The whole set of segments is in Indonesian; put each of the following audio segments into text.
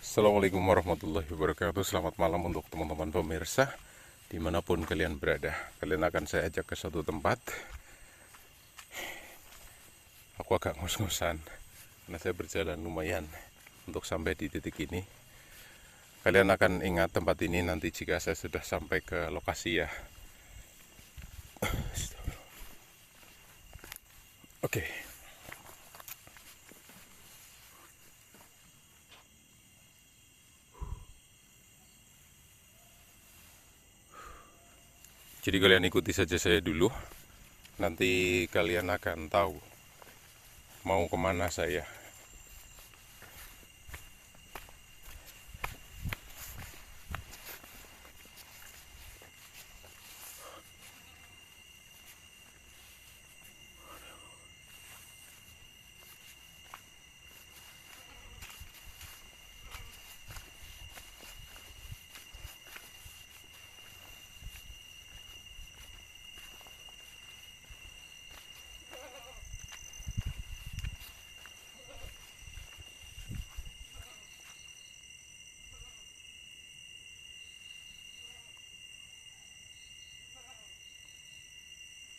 Assalamualaikum warahmatullahi wabarakatuh. Selamat malam untuk teman-teman pemirsa dimanapun kalian berada. Kalian akan saya ajak ke suatu tempat. Aku agak ngos-ngosan karena saya berjalan lumayan untuk sampai di titik ini. Kalian akan ingat tempat ini nanti jika saya sudah sampai ke lokasi ya. Oke. Jadi kalian ikuti saja saya dulu. Nanti kalian akan tahu mau kemana saya.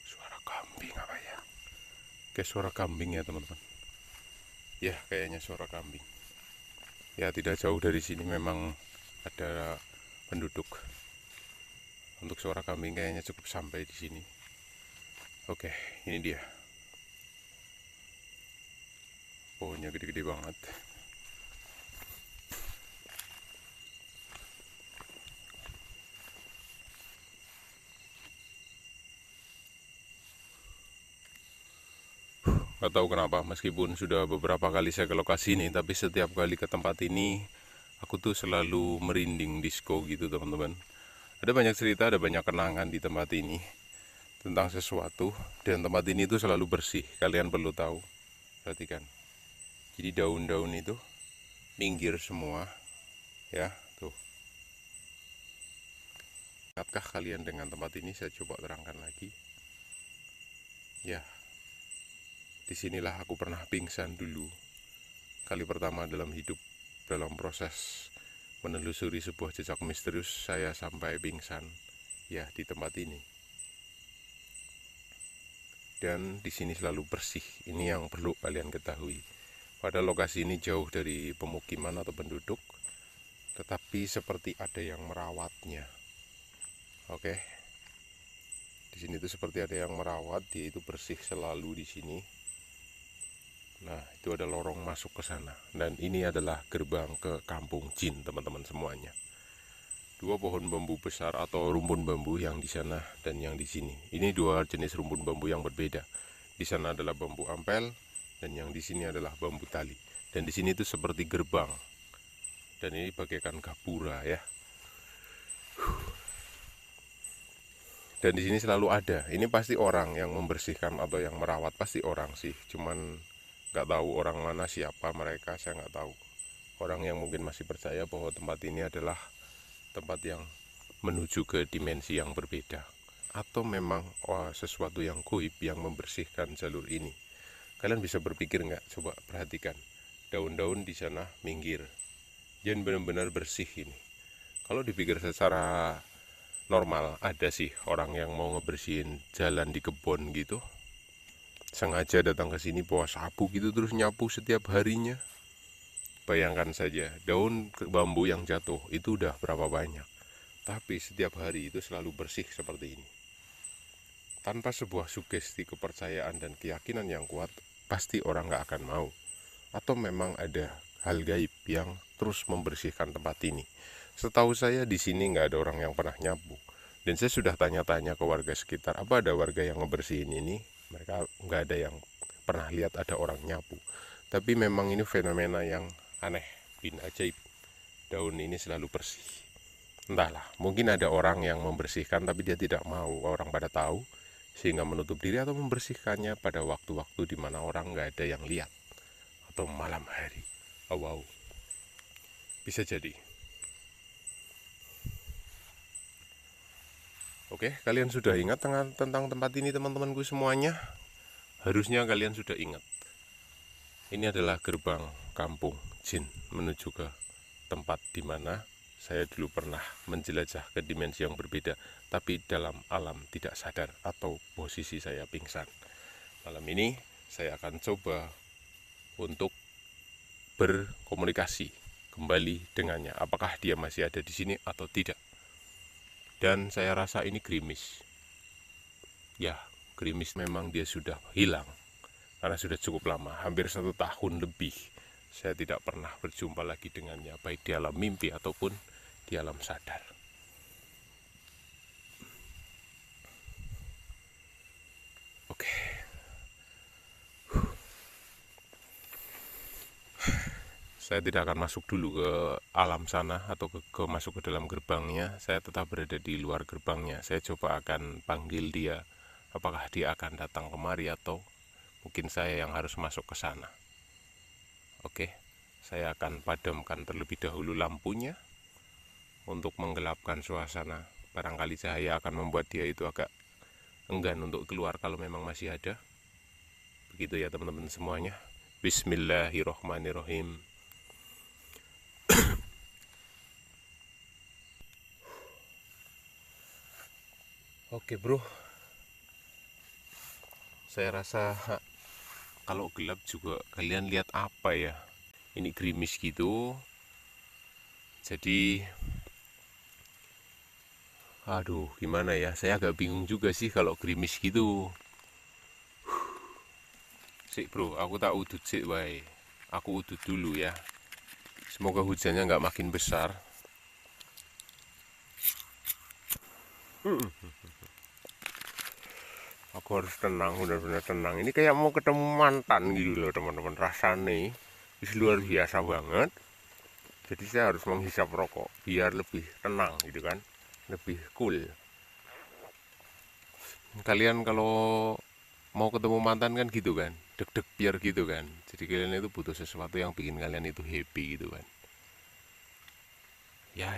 Suara kambing apa ya? Kayak suara kambing ya teman-teman. Ya kayaknya suara kambing. Ya tidak jauh dari sini memang ada penduduk. Untuk suara kambing kayaknya cukup sampai di sini. Oke, ini dia. Pohonnya gede-gede banget. Gak tahu kenapa, meskipun sudah beberapa kali saya ke lokasi ini, tapi setiap kali ke tempat ini, aku tuh selalu merinding disco gitu teman-teman. Ada banyak cerita, ada banyak kenangan di tempat ini tentang sesuatu, dan tempat ini tuh selalu bersih. Kalian perlu tahu, perhatikan. Jadi daun-daun itu minggir semua, ya tuh. Ingatkah kalian dengan tempat ini? Saya coba terangkan lagi. Ya, disinilah aku pernah pingsan dulu. Kali pertama dalam hidup, dalam proses menelusuri sebuah jejak misterius, saya sampai pingsan. Ya, di tempat ini. Dan di sini selalu bersih. Ini yang perlu kalian ketahui. Pada lokasi ini jauh dari pemukiman atau penduduk, tetapi seperti ada yang merawatnya. Oke. Di sini tuh seperti ada yang merawat, dia itu bersih selalu di sini. Nah, itu ada lorong masuk ke sana. Dan ini adalah gerbang ke kampung jin, teman-teman semuanya. Dua pohon bambu besar atau rumpun bambu yang di sana dan yang di sini. Ini dua jenis rumpun bambu yang berbeda. Di sana adalah bambu ampel dan yang di sini adalah bambu tali. Dan di sini itu seperti gerbang. Dan ini bagaikan gapura ya. Dan di sini selalu ada. Ini pasti orang yang membersihkan atau yang merawat, pasti orang sih. Cuman nggak tahu orang mana, siapa mereka, saya nggak tahu. Orang yang mungkin masih percaya bahwa tempat ini adalah tempat yang menuju ke dimensi yang berbeda, atau memang sesuatu yang goib yang membersihkan jalur ini. Kalian bisa berpikir nggak? Coba perhatikan, daun-daun di sana minggir, jangan benar-benar bersih ini. Kalau dipikir secara normal, ada sih orang yang mau ngebersihin jalan di kebun gitu, sengaja datang ke sini bawa sapu gitu terus nyapu setiap harinya. Bayangkan saja, daun bambu yang jatuh itu udah berapa banyak, tapi setiap hari itu selalu bersih seperti ini. Tanpa sebuah sugesti kepercayaan dan keyakinan yang kuat, pasti orang gak akan mau. Atau memang ada hal gaib yang terus membersihkan tempat ini. Setahu saya di sini nggak ada orang yang pernah nyapu. Dan saya sudah tanya-tanya ke warga sekitar, apa ada warga yang ngebersihin ini? Mereka nggak ada yang pernah lihat ada orang nyapu. Tapi memang ini fenomena yang aneh, bin ajaib. Daun ini selalu bersih. Entahlah, mungkin ada orang yang membersihkan tapi dia tidak mau orang pada tahu, sehingga menutup diri atau membersihkannya pada waktu-waktu di mana orang nggak ada yang lihat, atau malam hari. Oh, wow, bisa jadi. Oke, kalian sudah ingat tentang tempat ini teman-temanku semuanya? Harusnya kalian sudah ingat. Ini adalah gerbang kampung jin menuju ke tempat di mana saya dulu pernah menjelajah ke dimensi yang berbeda, tapi dalam alam tidak sadar atau posisi saya pingsan. Malam ini saya akan coba untuk berkomunikasi kembali dengannya, apakah dia masih ada di sini atau tidak. Dan saya rasa ini gerimis. Ya, gerimis memang dia sudah hilang karena sudah cukup lama, hampir 1 tahun lebih saya tidak pernah berjumpa lagi dengannya, baik di alam mimpi ataupun di alam sadar. Oke. Saya tidak akan masuk dulu ke alam sana atau masuk ke dalam gerbangnya. Saya tetap berada di luar gerbangnya. Saya coba akan panggil dia. Apakah dia akan datang kemari atau mungkin saya yang harus masuk ke sana. Oke. Saya akan padamkan terlebih dahulu lampunya untuk menggelapkan suasana. Barangkali cahaya akan membuat dia itu agak enggan untuk keluar kalau memang masih ada. Begitu ya teman-teman semuanya. Bismillahirrohmanirrohim. Oke bro, saya rasa kalau gelap juga kalian lihat apa ya, ini gerimis gitu. Jadi aduh gimana ya, saya agak bingung juga sih kalau gerimis gitu. Sik bro, aku tak udut sik wae. Aku udut dulu ya. Semoga hujannya nggak makin besar. Aku harus tenang, benar-benar tenang. Ini kayak mau ketemu mantan gitu loh teman-teman. Rasanya luar biasa banget. Jadi saya harus menghisap rokok biar lebih tenang gitu kan, lebih cool. Kalian kalau mau ketemu mantan kan gitu kan, deg-deg biar gitu kan. Jadi kalian itu butuh sesuatu yang bikin kalian itu happy gitu kan. Ya.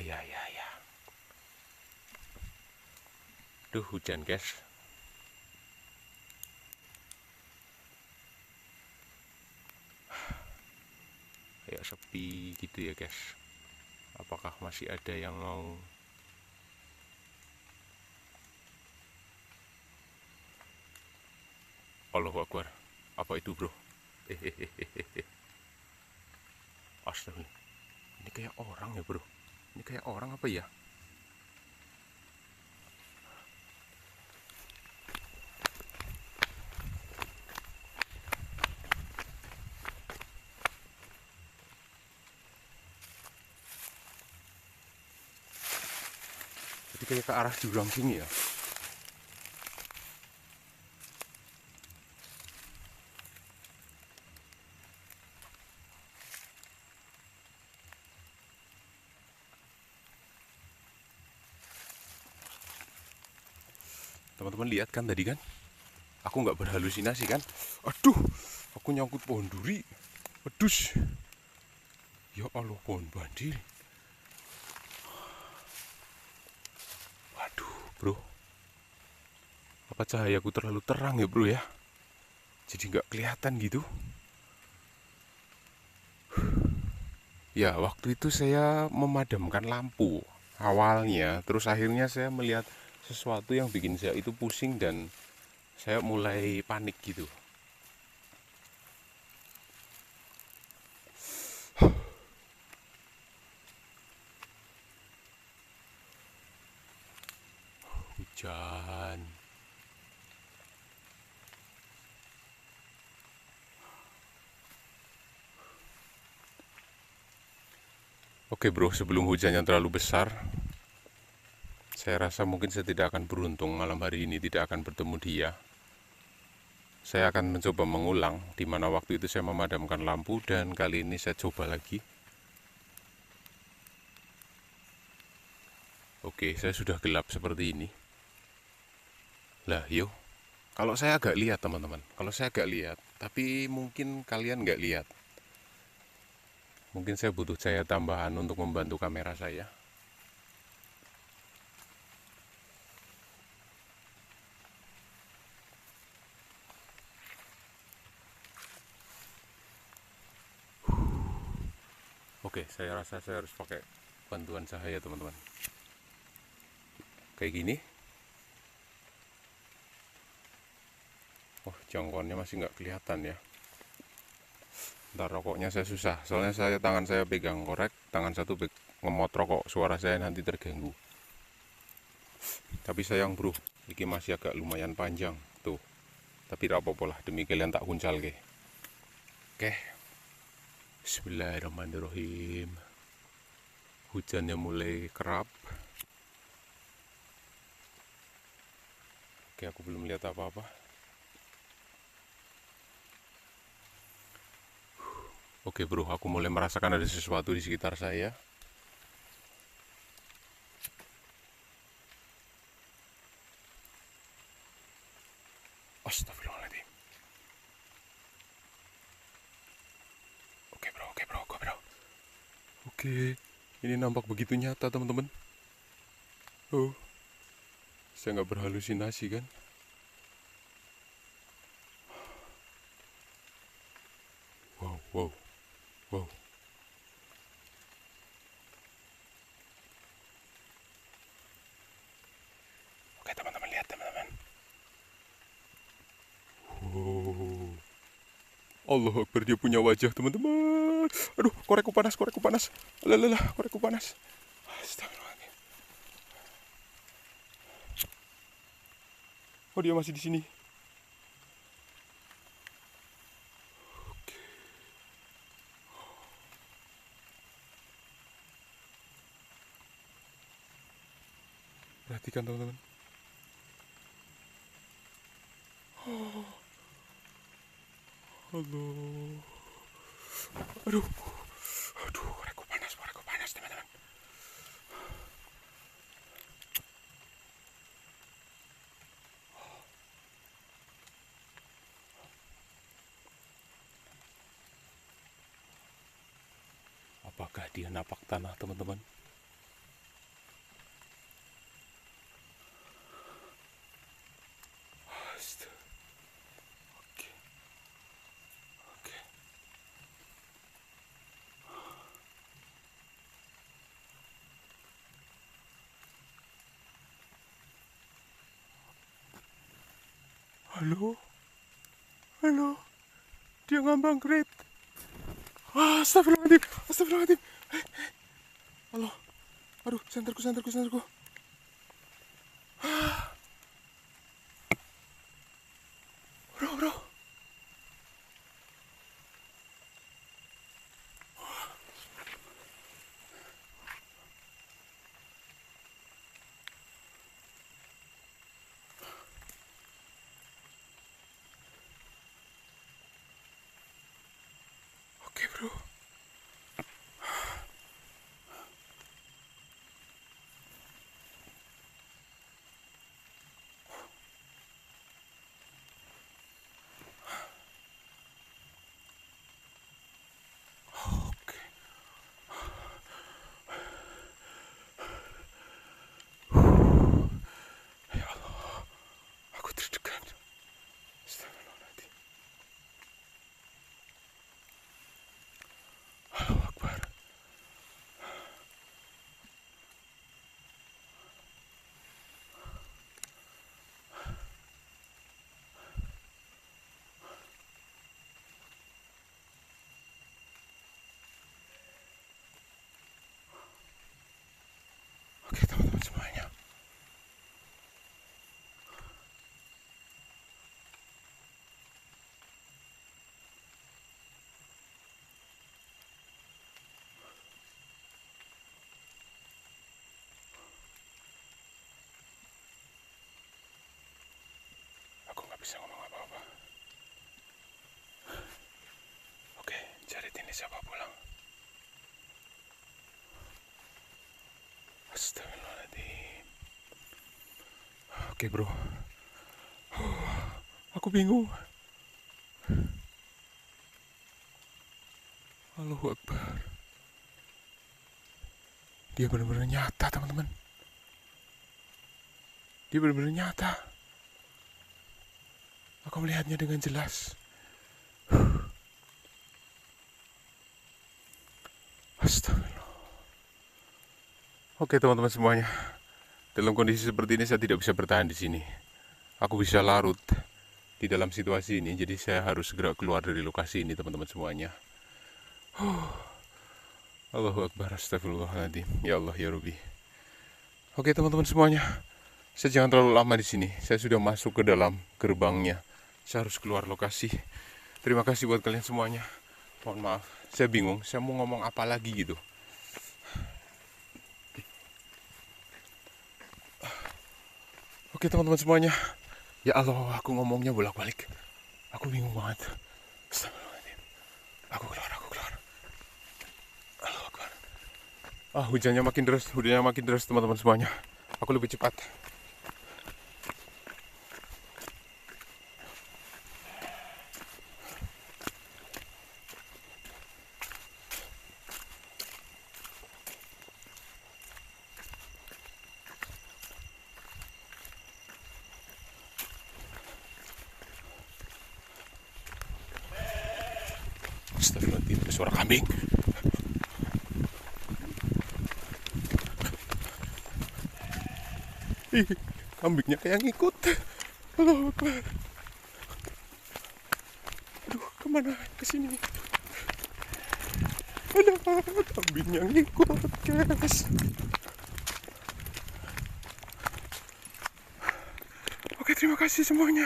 Duh hujan guys. Kayak sepi gitu ya guys. Apakah masih ada yang mau? Allahu Akbar. Apa itu bro? Astagfirullah. Ini kayak orang ya bro. Ini kayak orang apa ya? Jadi kayak ke arah jurang sini ya. Teman-teman lihat kan tadi kan? Aku nggak berhalusinasi kan? Aduh, aku nyangkut pohon duri. Pedus. Ya Allah, pohon bandil. Waduh, bro. Apa cahayaku terlalu terang ya, bro ya? Jadi nggak kelihatan gitu. Ya, waktu itu saya memadamkan lampu awalnya, terus akhirnya saya melihat sesuatu yang bikin saya itu pusing dan saya mulai panik gitu. Hujan. Oke bro, sebelum hujan yang terlalu besar, saya rasa mungkin saya tidak akan beruntung malam hari ini, tidak akan bertemu dia. Saya akan mencoba mengulang di mana waktu itu saya memadamkan lampu dan kali ini saya coba lagi. Oke, saya sudah gelap seperti ini. Lah, yuk. Kalau saya agak lihat teman-teman, kalau saya agak lihat, tapi mungkin kalian nggak lihat. Mungkin saya butuh cahaya tambahan untuk membantu kamera saya. Oke, saya rasa saya harus pakai bantuan cahaya teman-teman. Kayak gini. Oh, jangkauannya masih nggak kelihatan ya. Ntar rokoknya saya susah, soalnya tangan saya pegang korek, tangan satu ngemot rokok, suara saya nanti terganggu. Tapi sayang bro, ini masih agak lumayan panjang tuh. Tapi tidak apa-apa lah, demi kalian tak kuncal ke. Oke. Bismillahirrahmanirrahim. Hujannya mulai kerap. Oke, aku belum lihat apa-apa. Oke bro, aku mulai merasakan ada sesuatu di sekitar saya. Astagfirullahaladzim. Oke bro. Oke, ini nampak begitu nyata teman-teman. Oh, saya nggak berhalusinasi kan? Wow. Oke teman-teman, lihat teman-teman. Oh, Allah Akbar, dia punya wajah teman-teman. Aduh, korekku panas. Alah, korekku panas. Astagfirullahaladzim. Oh, dia masih di sini. Perhatikan teman-teman. Allah. Aduh, korekku panas teman-teman. Apakah dia napak tanah teman-teman? Halo, dia ngambang great. Astagfirullahaladzim. Halo, aduh, senterku. Bro. Oke bro. Oke teman-teman semuanya. Aku nggak bisa ngomong apa-apa. Oke, Jarit ini siapa pulang? Astagfirullahaladzim. Oke bro, aku bingung. Allahu Akbar. Dia benar-benar nyata teman-teman. Dia benar-benar nyata. Aku melihatnya dengan jelas. Astagfirullah. Oke teman-teman semuanya, dalam kondisi seperti ini saya tidak bisa bertahan di sini. Aku bisa larut di dalam situasi ini, jadi saya harus segera keluar dari lokasi ini teman-teman semuanya. Allahu Akbar, astagfirullahaladzim. Ya Allah, ya Rabbi. Oke teman-teman semuanya, saya jangan terlalu lama di sini. Saya sudah masuk ke dalam gerbangnya. Saya harus keluar lokasi. Terima kasih buat kalian semuanya. Mohon maaf, saya bingung. Saya mau ngomong apa lagi gitu. Oke teman-teman semuanya. Ya Allah, aku ngomongnya bolak-balik. Aku bingung banget. Astagfirullahaladzim. Aku keluar. Allahu Akbar. Hujannya makin deras teman-teman semuanya. Aku lebih cepat. Astagfirullahaladzim, ada suara kambing. Kambingnya kayak ngikut. Allahu Akbar. Aduh, kemana? Kesini. Ada kambingnya ngikut, guys. Oke, terima kasih semuanya.